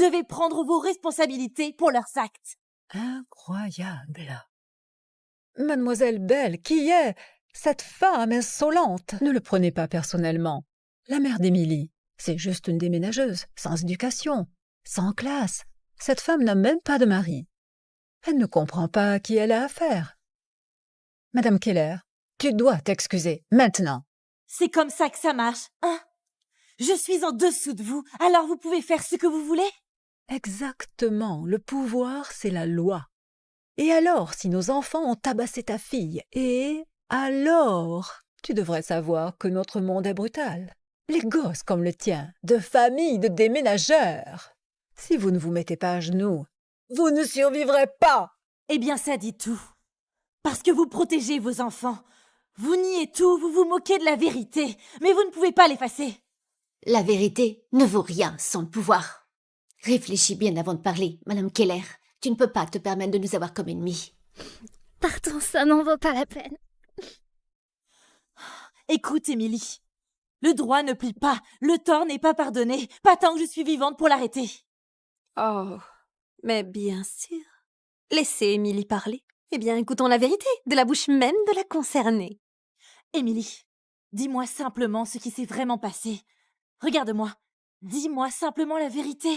Vous devez prendre vos responsabilités pour leurs actes. Incroyable. Mademoiselle Belle, qui est cette femme insolente? Ne le prenez pas personnellement. La mère d'Émilie, c'est juste une déménageuse, sans éducation, sans classe. Cette femme n'a même pas de mari. Elle ne comprend pas à qui elle a affaire. Madame Keller, tu dois t'excuser, maintenant. C'est comme ça que ça marche, hein? Je suis en dessous de vous, alors vous pouvez faire ce que vous voulez? Exactement, le pouvoir, c'est la loi. Et alors, si nos enfants ont tabassé ta fille, et alors, tu devrais savoir que notre monde est brutal. Les gosses comme le tien, de famille de déménageurs. Si vous ne vous mettez pas à genoux, vous ne survivrez pas. Eh bien, ça dit tout. Parce que vous protégez vos enfants. Vous niez tout, vous vous moquez de la vérité, mais vous ne pouvez pas l'effacer. La vérité ne vaut rien sans le pouvoir. Réfléchis bien avant de parler, Madame Keller. Tu ne peux pas te permettre de nous avoir comme ennemis. Partons, ça n'en vaut pas la peine. Écoute, Émilie. Le droit ne plie pas, le tort n'est pas pardonné, pas tant que je suis vivante pour l'arrêter. Oh, mais bien sûr. Laissez Émilie parler. Eh bien, écoutons la vérité, de la bouche même de la concernée. Émilie, dis-moi simplement ce qui s'est vraiment passé. Regarde-moi, dis-moi simplement la vérité.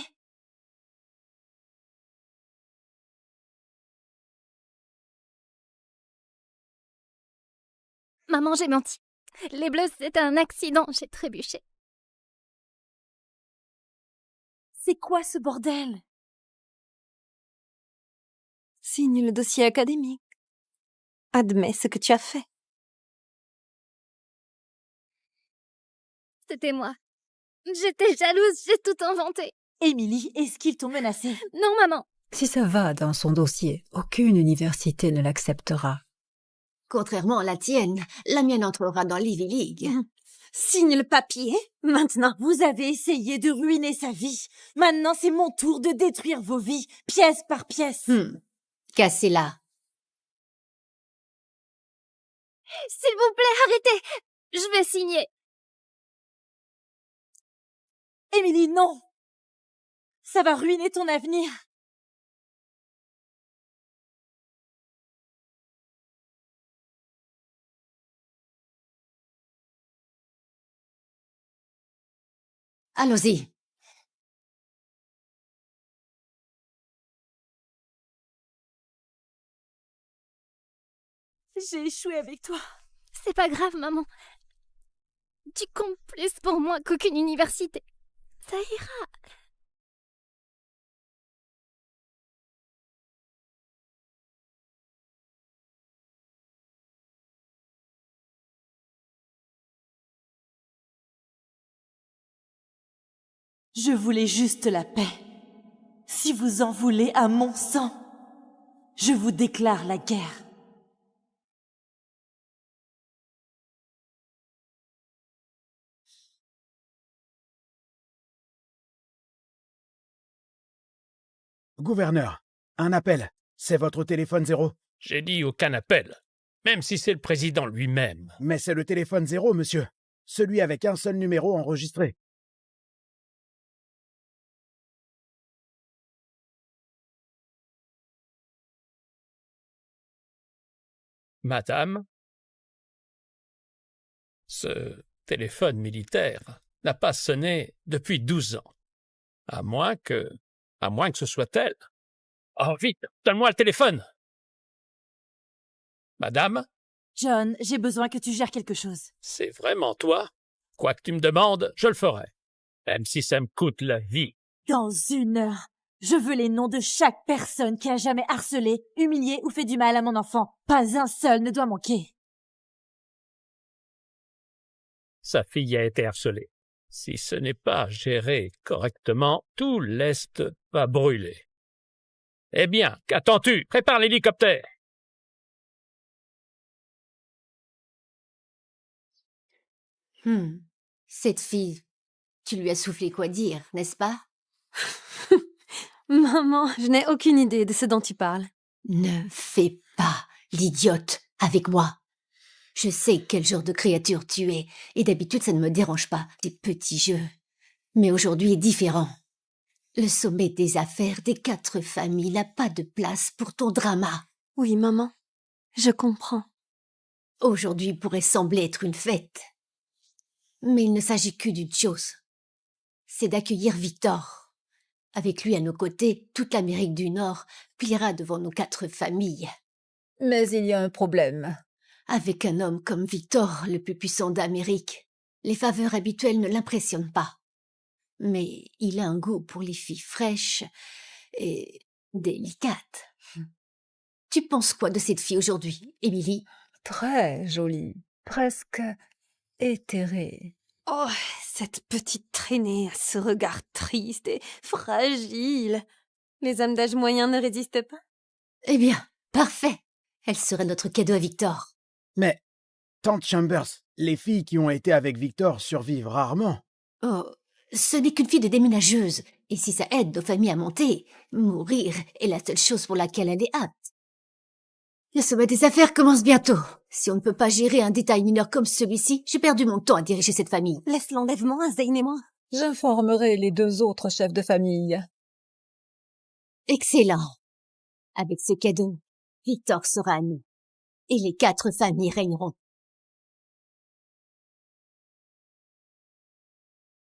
Maman, j'ai menti. Les bleus, c'est un accident, j'ai trébuché. C'est quoi ce bordel? Signe le dossier académique. Admets ce que tu as fait. C'était moi. J'étais jalouse, j'ai tout inventé. Émilie, est-ce qu'ils t'ont menacée? Non, maman. Si ça va dans son dossier, aucune université ne l'acceptera. Contrairement à la tienne, la mienne entrera dans l'Ivy League. Signe le papier, maintenant. Vous avez essayé de ruiner sa vie. Maintenant, c'est mon tour de détruire vos vies, pièce par pièce. Cassez-la. S'il vous plaît, arrêtez. Je vais signer. Émilie, non. Ça va ruiner ton avenir. Allons-y. J'ai échoué avec toi. C'est pas grave, maman. Tu comptes plus pour moi qu'aucune université. Ça ira. Je voulais juste la paix. Si vous en voulez à mon sang, je vous déclare la guerre. Gouverneur, un appel. C'est votre téléphone 0. J'ai dit aucun appel, même si c'est le président lui-même. Mais c'est le téléphone 0, monsieur. Celui avec un seul numéro enregistré. Madame, ce téléphone militaire n'a pas sonné depuis 12 ans. À moins que ce soit elle. Oh, vite, donne-moi le téléphone. Madame, John, j'ai besoin que tu gères quelque chose. c'est vraiment toi? Quoi que tu me demandes, je le ferai. Même si ça me coûte la vie. Dans 1 heure, je veux les noms de chaque personne qui a jamais harcelé, humilié ou fait du mal à mon enfant. Pas un seul ne doit manquer. Sa fille a été harcelée. Si ce n'est pas géré correctement, tout l'Est va brûler. Eh bien, qu'attends-tu? Prépare l'hélicoptère. Cette fille, tu lui as soufflé quoi dire, n'est-ce pas? Maman, je n'ai aucune idée de ce dont tu parles. Ne fais pas l'idiote avec moi. Je sais quel genre de créature tu es, et d'habitude ça ne me dérange pas, tes petits jeux. Mais aujourd'hui est différent. Le sommet des affaires des 4 familles n'a pas de place pour ton drama. Oui, maman, je comprends. Aujourd'hui pourrait sembler être une fête. Mais il ne s'agit que d'une chose. C'est d'accueillir Victor. Avec lui à nos côtés, toute l'Amérique du Nord pliera devant nos 4 familles. Mais il y a un problème. Avec un homme comme Victor, le plus puissant d'Amérique, les faveurs habituelles ne l'impressionnent pas. Mais il a un goût pour les filles fraîches et délicates. Tu penses quoi de cette fille aujourd'hui, Émilie? Très jolie, presque éthérée. Oh, cette petite traînée à ce regard triste et fragile. Les hommes d'âge moyen ne résistent pas? Eh bien, parfait. Elle serait notre cadeau à Victor. Mais, Tante Chambers, les filles qui ont été avec Victor survivent rarement. Oh, ce n'est qu'une fille de déménageuse. Et si ça aide nos familles à monter, mourir est la seule chose pour laquelle elle est apte. Le sommet des affaires commence bientôt. Si on ne peut pas gérer un détail mineur comme celui-ci, j'ai perdu mon temps à diriger cette famille. Laisse l'enlèvement à Zane et moi. J'informerai les 2 autres chefs de famille. Excellent. Avec ce cadeau, Victor sera à nous. Et les 4 familles régneront.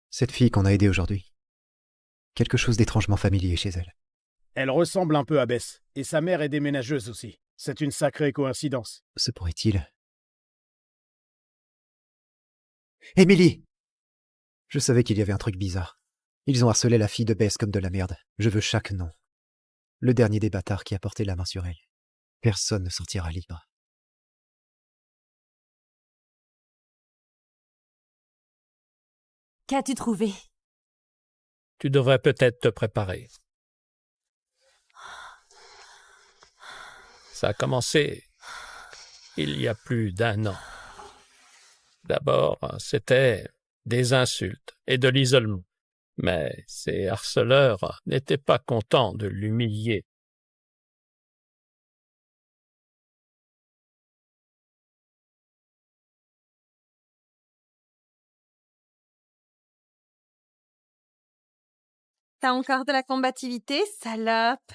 Cette fille qu'on a aidée aujourd'hui. Quelque chose d'étrangement familier chez elle. Elle ressemble un peu à Bess, et sa mère est déménageuse aussi. C'est une sacrée coïncidence. Se pourrait-il... Émilie! Je savais qu'il y avait un truc bizarre. Ils ont harcelé la fille de Bess comme de la merde. Je veux chaque nom. Le dernier des bâtards qui a porté la main sur elle. Personne ne sortira libre. Qu'as-tu trouvé? Tu devrais peut-être te préparer. Ça a commencé il y a plus d'1 an. D'abord, c'était des insultes et de l'isolement. Mais ces harceleurs n'étaient pas contents de l'humilier. T'as encore de la combativité, salope?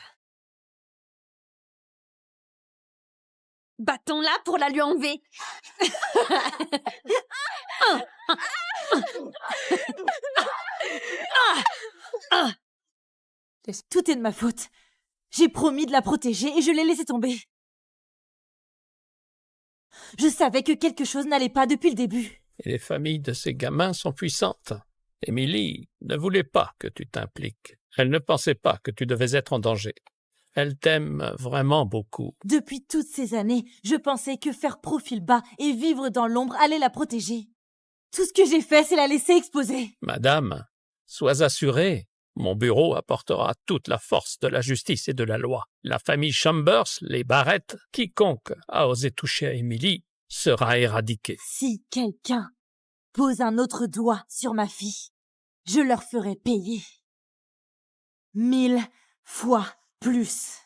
Bâton-la pour la lui enlever. Tout est de ma faute. J'ai promis de la protéger et je l'ai laissée tomber. Je savais que quelque chose n'allait pas depuis le début. Et les familles de ces gamins sont puissantes. Émilie ne voulait pas que tu t'impliques. Elle ne pensait pas que tu devais être en danger. Elle t'aime vraiment beaucoup. Depuis toutes ces années, je pensais que faire profil bas et vivre dans l'ombre allait la protéger. Tout ce que j'ai fait, c'est la laisser exposer. Madame, sois assurée, mon bureau apportera toute la force de la justice et de la loi. La famille Chambers, les Barrett, quiconque a osé toucher à Émilie sera éradiqué. Si quelqu'un pose un autre doigt sur ma fille, je leur ferai payer 1000 fois plus.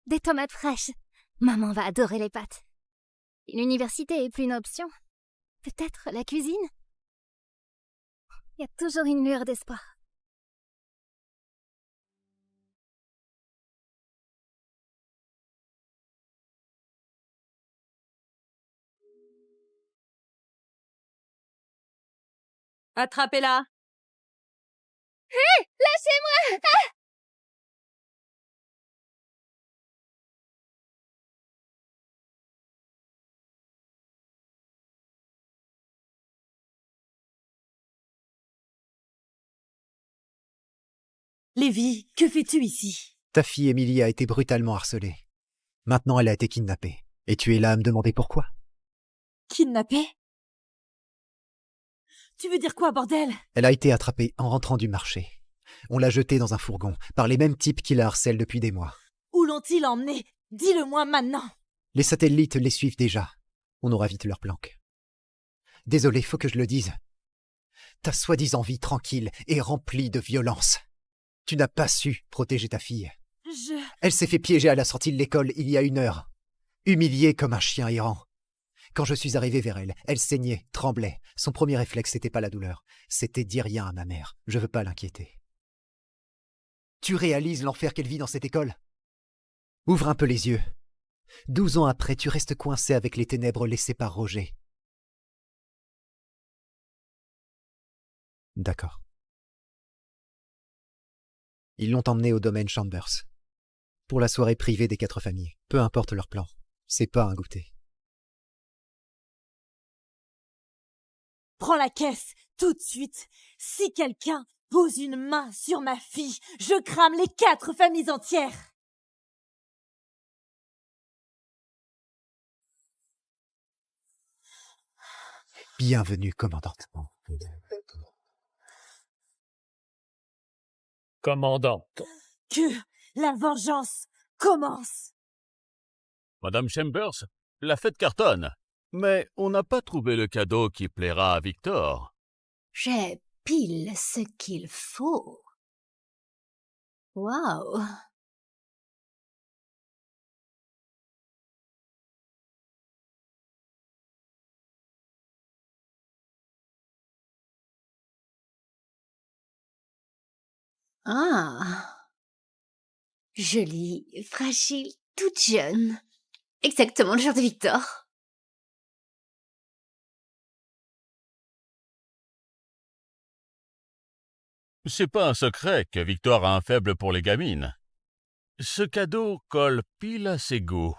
Des tomates fraîches. Maman va adorer les pâtes. L'université est plus une option. Peut-être la cuisine? Il y a toujours une lueur d'espoir. Attrapez-la. Hé! Lâchez-moi! Ah! Lévi, que fais-tu ici? Ta fille Émilie a été brutalement harcelée. Maintenant, elle a été kidnappée. Et tu es là à me demander pourquoi? Kidnappée? Tu veux dire quoi, bordel? Elle a été attrapée en rentrant du marché. On l'a jetée dans un fourgon, par les mêmes types qui la harcèlent depuis des mois. Où l'ont-ils emmenée? Dis-le-moi maintenant. Les satellites les suivent déjà. On aura vite leur planque. Désolé, faut que je le dise. Ta soi-disant vie tranquille est remplie de violence. Tu n'as pas su protéger ta fille. Elle s'est fait piéger à la sortie de l'école il y a 1 heure. Humiliée comme un chien errant. Quand je suis arrivé vers elle, elle saignait, tremblait. Son premier réflexe, c'était pas la douleur. C'était dire rien à ma mère. Je veux pas l'inquiéter. Tu réalises l'enfer qu'elle vit dans cette école? Ouvre un peu les yeux. 12 ans après, tu restes coincé avec les ténèbres laissées par Roger. D'accord. Ils l'ont emmené au domaine Chambers. Pour la soirée privée des 4 familles. Peu importe leur plan. C'est pas un goûter. Prends la caisse, tout de suite. Si quelqu'un pose une main sur ma fille, je crame les 4 familles entières. Bienvenue, commandante. Commandante. Que la vengeance commence. Madame Chambers, la fête cartonne. Mais on n'a pas trouvé le cadeau qui plaira à Victor. J'ai pile ce qu'il faut. Waouh! Ah! Jolie, fragile, toute jeune. Exactement le genre de Victor. C'est pas un secret que Victor a un faible pour les gamines. Ce cadeau colle pile à ses goûts.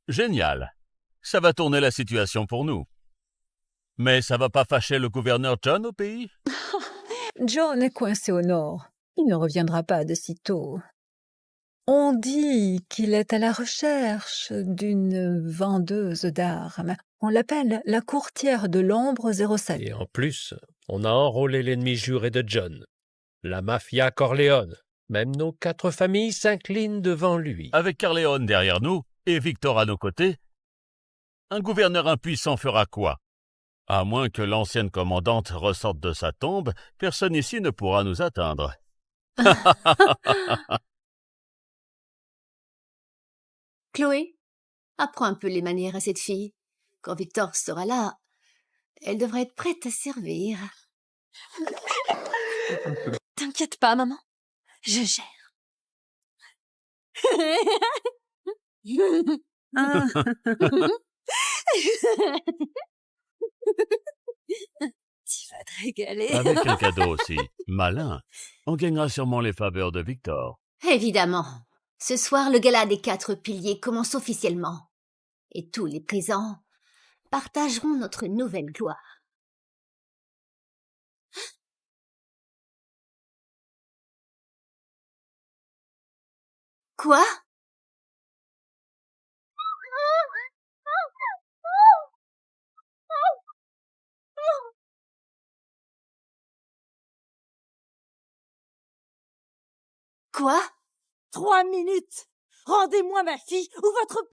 Génial. Ça va tourner la situation pour nous. Mais ça va pas fâcher le gouverneur John au pays? John est coincé au nord. Il ne reviendra pas de sitôt. On dit qu'il est à la recherche d'une vendeuse d'armes. On l'appelle la courtière de l'ombre 07. Et en plus, on a enrôlé l'ennemi juré de John, la mafia Corleone. Même nos 4 familles s'inclinent devant lui. Avec Corleone derrière nous et Victor à nos côtés, un gouverneur impuissant fera quoi? À moins que l'ancienne commandante ressorte de sa tombe, personne ici ne pourra nous atteindre. Chloé, apprends un peu les manières à cette fille. Quand Victor sera là, elle devrait être prête à servir. T'inquiète pas, maman. Je gère. Ah, Tu vas te régaler. Avec un cadeau aussi malin, on gagnera sûrement les faveurs de Victor. Évidemment. Ce soir, le gala des 4 piliers commence officiellement. Et tous les présents partageront notre nouvelle gloire. Quoi? Quoi? 3 minutes. Rendez-moi ma fille ou votre